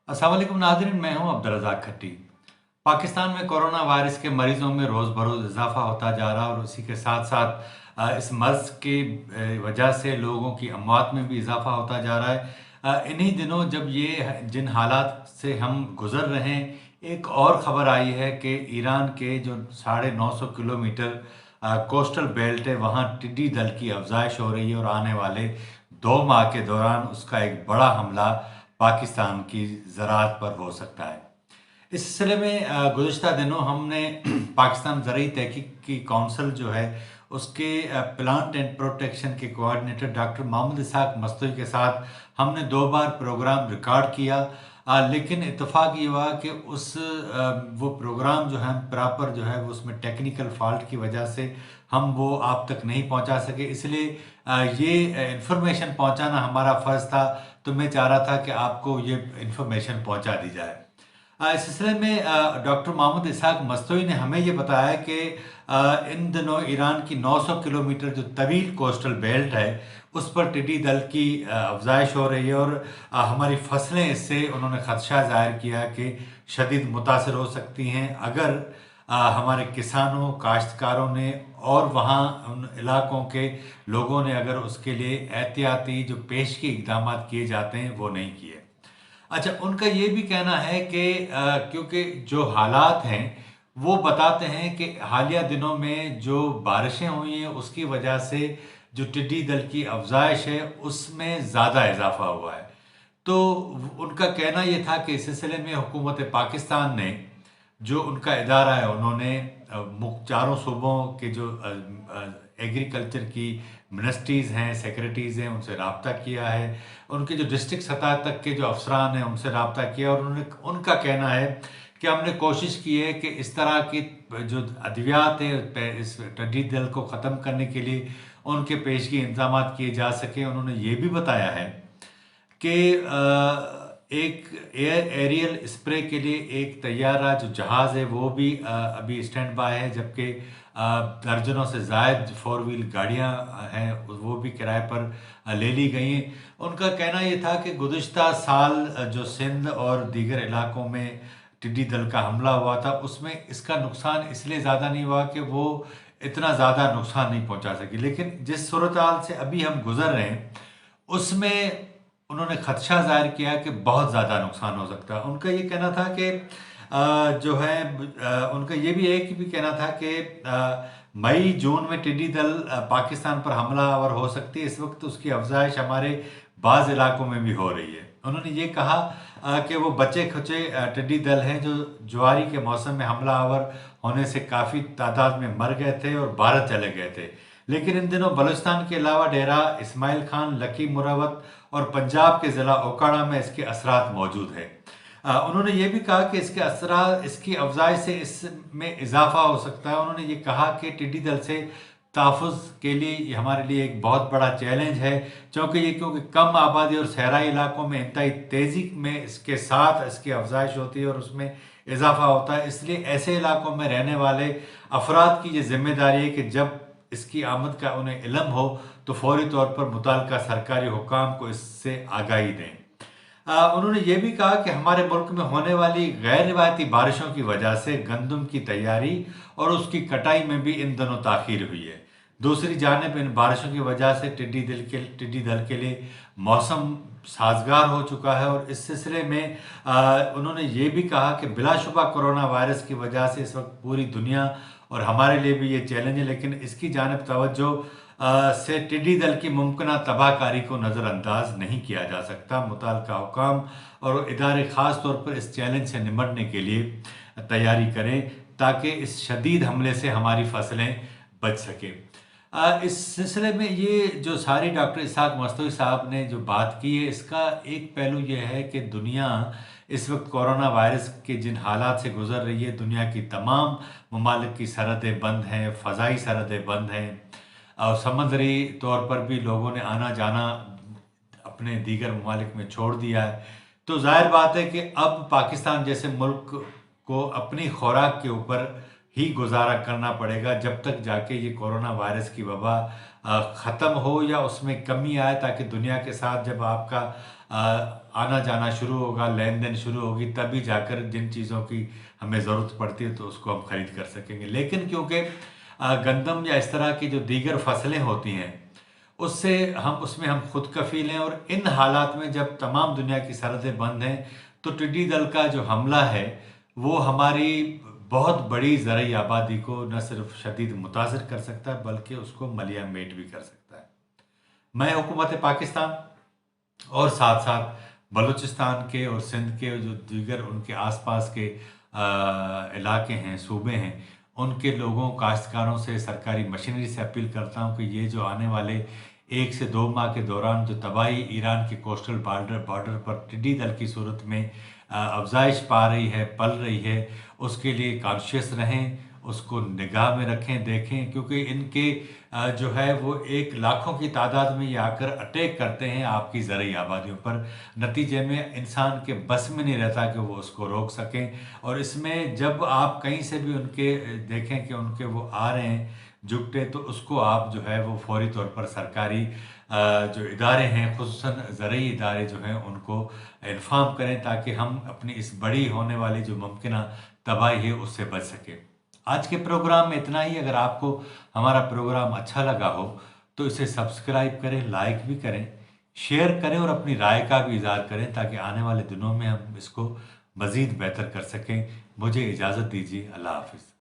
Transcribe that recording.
अस्सलाम वालेकुम नाज़रीन, मैं हूं अब्दुल रज़ाक खट्टी। पाकिस्तान में कोरोना वायरस के मरीजों में रोज़ बरोज़ इजाफा होता जा रहा है और उसी के साथ साथ इस मर्ज़ की वजह से लोगों की अमवात में भी इजाफा होता जा रहा है। इन्हीं दिनों जब ये जिन हालात से हम गुज़र रहे हैं, एक और ख़बर आई है कि ईरान के जो 950 किलोमीटर कोस्टल बेल्ट है, वहाँ टिड्डी दल की अफजाइश हो रही है और आने वाले 2 माह के दौरान उसका एक बड़ा हमला पाकिस्तान की ज़राअत पर हो सकता है। इस सिलसिले में गुज़िश्ता दिनों हमने पाकिस्तान ज़रई तहकीक की कौंसिल जो है उसके प्लांट एंड प्रोटेक्शन के कोऑर्डिनेटर डॉक्टर मोहम्मद इसहाक मस्तूरी के साथ हमने 2 बार प्रोग्राम रिकॉर्ड किया। लेकिन इत्तेफाक ये हुआ कि वो प्रोग्राम जो है प्रॉपर जो है वो उसमें टेक्निकल फॉल्ट की वजह से हम वो आप तक नहीं पहुंचा सके। इसलिए ये इंफॉर्मेशन पहुंचाना हमारा फ़र्ज़ था, तो मैं चाह रहा था कि आपको ये इंफॉर्मेशन पहुंचा दी जाए। इस सिलसिले में डॉक्टर मोहम्मद इसहाक मस्तूरी ने हमें ये बताया कि इन दिनों ईरान की 900 किलोमीटर जो तवील कोस्टल बेल्ट है उस पर टिड्डी दल की अफजाइश हो रही है और हमारी फसलें इससे उन्होंने खदशा ज़ाहिर किया कि शदीद मुतासर हो सकती हैं अगर हमारे किसानों काश्तकारों ने और वहाँ उन इलाकों के लोगों ने अगर उसके लिए एहतियाती जो पेशगी इकदाम किए जाते हैं वो नहीं किए। अच्छा, उनका ये भी कहना है कि क्योंकि जो हालात हैं वो बताते हैं कि हालिया दिनों में जो बारिशें हुई हैं उसकी वजह से जो टिड्डी दल की अफजाइश है उसमें ज़्यादा इजाफा हुआ है। तो उनका कहना ये था कि इस सिलसिले में हुकूमत पाकिस्तान ने जो उनका इदारा है उन्होंने चारों सूबों के जो एग्रीकल्चर की मिनिस्ट्रीज़ हैं, सेक्रेटरीज़ हैं, उनसे रब्ता किया है। उनके जो डिस्ट्रिक्ट सतह तक के जो अफसरान हैं उनसे रब्ता किया और उन्होंने उनका कहना है कि हमने कोशिश की है कि इस तरह की जो अद्वियात है इस टिड्डी दल को ख़त्म करने के लिए उनके पेशगी इंतजाम किए जा सके। उन्होंने ये भी बताया है कि एक एरियल स्प्रे के लिए एक तैयारा जो जहाज़ है वो भी अभी स्टैंड बाय है, जबकि दर्जनों से ज़ायद 4 व्हील गाड़ियाँ हैं वो भी किराए पर ले ली गई हैं। उनका कहना ये था कि गुज़िश्ता साल जो सिंध और दीगर इलाकों में टिड्डी दल का हमला हुआ था उसमें इसका नुकसान इसलिए ज़्यादा नहीं हुआ कि वो इतना ज़्यादा नुकसान नहीं पहुंचा सकी, लेकिन जिस सूरत हाल से अभी हम गुज़र रहे हैं उसमें उन्होंने खदशा ज़ाहिर किया कि बहुत ज़्यादा नुकसान हो सकता है। उनका ये कहना था कि जो है उनका ये भी एक भी कहना था कि मई जून में टिड्डी दल पाकिस्तान पर हमलावर हो सकती है। इस वक्त उसकी अफजाइश हमारे बाज़ इलाकों में भी हो रही है। उन्होंने ये कहा कि वो बचे खुचे टिड्डी दल हैं जो ज्वारी के मौसम में हमलावर होने से काफ़ी तादाद में मर गए थे और भारत चले गए थे, लेकिन इन दिनों बलूचिस्तान के अलावा डेरा इस्माइल खान, लकी मुरावत और पंजाब के ज़िला ओकाड़ा में इसके असरात मौजूद है। उन्होंने ये भी कहा कि इसके असरात इसकी अफजाई से इसमें इजाफा हो सकता है। उन्होंने ये कहा कि टिड्डी दल से तहफ़्फ़ुज़ के लिए ये हमारे लिए एक बहुत बड़ा चैलेंज है, क्योंकि कम आबादी और सहराई इलाकों में इंतहाई तेज़ी में इसके साथ इसकी अफजाइश होती है और उसमें इजाफा होता है। इसलिए ऐसे इलाकों में रहने वाले अफराद की ये जिम्मेदारी है कि जब इसकी आमद का उन्हें इल्म हो तो फौरी तौर पर मुतल्लिका सरकारी हुकाम को इससे आगाही दें। उन्होंने ये भी कहा कि हमारे मुल्क में होने वाली गैर रिवायती बारिशों की वजह से गंदम की तैयारी और उसकी कटाई में भी इन दिनों ताख़ीर हुई है। दूसरी जानिब इन बारिशों की वजह से टिड्डी दल के लिए मौसम साजगार हो चुका है और इस सिलसिले में उन्होंने ये भी कहा कि बिलाशुबा कोरोना वायरस की वजह से इस वक्त पूरी दुनिया और हमारे लिए भी ये चैलेंज है, लेकिन इसकी जानिब तवज्जो से टिड्डी दल की मुमकिन तबाहकारी को नज़रअंदाज नहीं किया जा सकता। मुतल्लिका हुकाम और इदारे ख़ास तौर पर इस चैलेंज से निमटने के लिए तैयारी करें ताकि इस शदीद हमले से हमारी फसलें बच सकें। इस सिलसिले में ये जो सारी डॉक्टर इसहाक मस्तूरी साहब ने जो बात की है इसका एक पहलू ये है कि दुनिया इस वक्त कोरोना वायरस के जिन हालात से गुजर रही है, दुनिया की तमाम ममालिक की सरहदें बंद हैं, फ़ज़ाई सरहदें बंद हैं और समंदरी तौर पर भी लोगों ने आना जाना अपने दीगर ममालिक में छोड़ दिया है। तो ज़ाहिर बात है कि अब पाकिस्तान जैसे मुल्क को अपनी खुराक के ऊपर ही गुजारा करना पड़ेगा जब तक जाके ये कोरोना वायरस की वबा ख़त्म हो या उसमें कमी आए, ताकि दुनिया के साथ जब आपका आना जाना शुरू होगा, लेन देन शुरू होगी, तभी जाकर जिन चीज़ों की हमें ज़रूरत पड़ती है तो उसको हम खरीद कर सकेंगे। लेकिन क्योंकि गंदम या इस तरह की जो दीगर फसलें होती हैं उससे हम उसमें हम खुद कफ़ील हैं, और इन हालात में जब तमाम दुनिया की सरहदें बंद हैं तो टिड्डी दल का जो हमला है वो हमारी बहुत बड़ी ज़रई आबादी को न सिर्फ शदीद मुतासर कर सकता है बल्कि उसको मलिया मेट भी कर सकता है। मैं हुकूमत पाकिस्तान और साथ साथ बलूचिस्तान के और सिंध के जो दीगर उनके आसपास के इलाके हैं, सूबे हैं, उनके लोगों काश्तकारों से, सरकारी मशीनरी से अपील करता हूँ कि ये जो आने वाले 1 से 2 माह के दौरान जो तबाही ईरान के कोस्टल बॉर्डर पर टिड्डी दल की सूरत में अफजाइश पा रही है, पल रही है, उसके लिए कॉन्शियस रहें, उसको निगाह में रखें, देखें, क्योंकि इनके जो है वो एक लाखों की तादाद में ये आकर अटैक करते हैं आपकी ज़रई आबादियों पर। नतीजे में इंसान के बस में नहीं रहता कि वो उसको रोक सकें। और इसमें जब आप कहीं से भी उनके देखें कि उनके वो आ रहे हैं जुगटे, तो उसको आप जो है वो फौरी तौर पर सरकारी जो इदारे हैं, खुसूसन ज़रई इदारे जो हैं, उनको इन्फॉर्म करें ताकि हम अपनी इस बड़ी होने वाली जो मुमकिन तबाही है उससे बच सकें। आज के प्रोग्राम में इतना ही। अगर आपको हमारा प्रोग्राम अच्छा लगा हो तो इसे सब्सक्राइब करें, लाइक भी करें, शेयर करें और अपनी राय का भी इज़हार करें ताकि आने वाले दिनों में हम इसको मज़ीद बेहतर कर सकें। मुझे इजाज़त दीजिए। अल्लाह हाफ़िज़।